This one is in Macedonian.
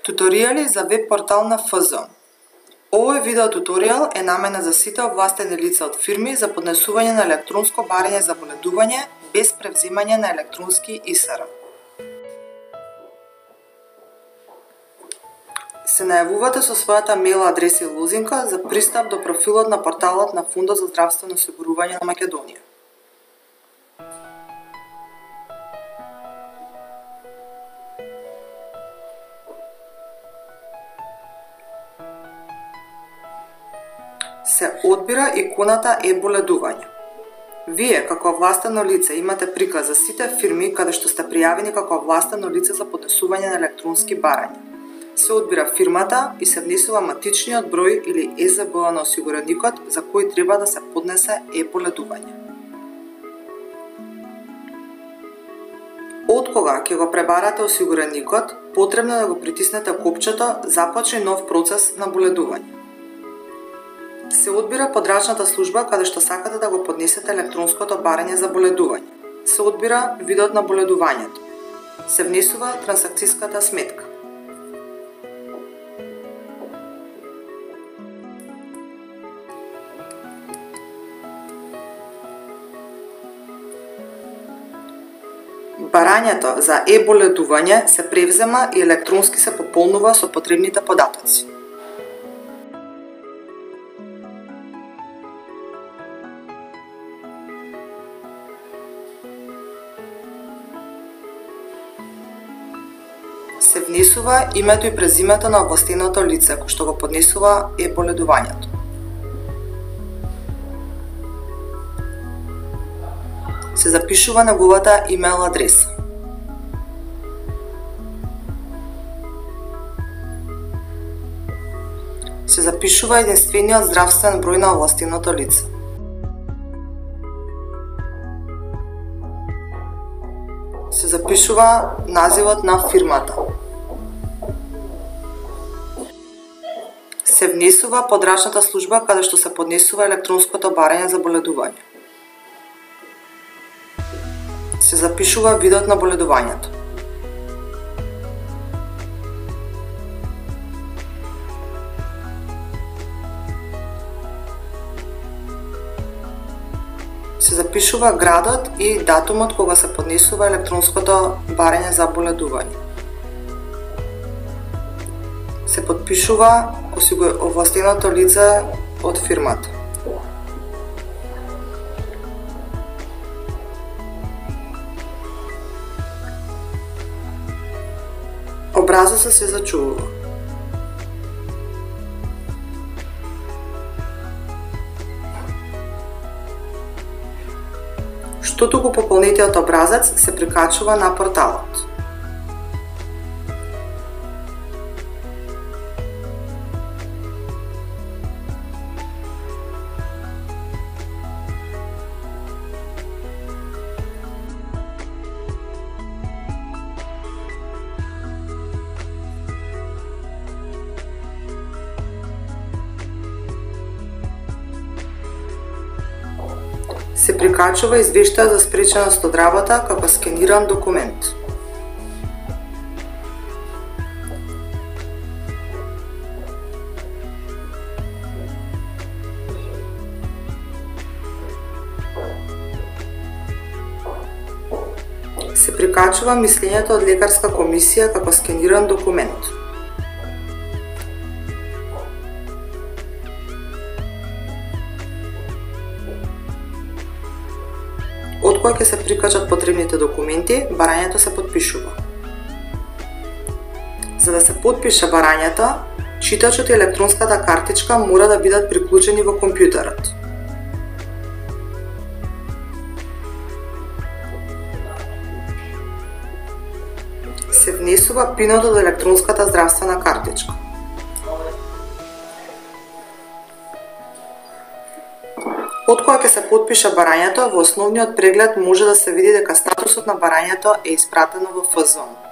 Туторијали за веб портал на ФЗ. Овој видео туторијал е наменет за сите овластени лица од фирми за поднесување на електронско барање за боледување без превземање на електронски ИСР. Се најавувате со својата мејл адреса и лозинка за пристап до профилот на порталот на Фондот за здравствено осигурување на Македонија. Се одбира иконата е-боледување. Вие, како овластено лице, имате приказ за сите фирми каде што сте пријавени како овластено лице за поднесување на електронски барања. Се одбира фирмата и се внесува матичниот број или ЕЗБ на осигураникот за кој треба да се поднесе е-боледување. Откога ќе го пребарате осигураникот, потребно е да го притиснете копчето "Започни нов процес на боледување". Се одбира подрачната служба каде што сакате да го поднесете електронското барање за боледување. Се одбира видот на боледувањето. Се внесува трансакцијската сметка. Барањето за е-боледување се превзема и електронски се пополнува со потребните податоци. Се внесува името и презимето на овластеното лице кој што го поднесува е-боледувањето. Се запишува неговата имејл адреса. Се запишува единствениот здравствен број на овластеното лице. Се запишува називот на фирмата. Се внесува подрачната служба каде што се поднесува електронското барање за боледување. Се запишува видот на боледувањето. Се запишува градот и датумот кога се поднесува електронското барање за боледување. Се подпишува овластеното лице од фирмата. Образецот се зачувува. Штото го пополнетиот образец се прикачува на порталот. Се прикачува извештај за спреченост од работа како скениран документ. Се прикачува мислењето од лекарска комисија како скениран документ. Од кој ќе се прикачат потребните документи, барањето се подпишува. За да се подпише барањето, читачот и електронската картичка мора да бидат приклучени во компјутерот. Се внесува пинот од електронската здравствена картичка. Од која ќе се подпише барањето, во основниот преглед може да се види дека статусот на барањето е испратено во ФЗ.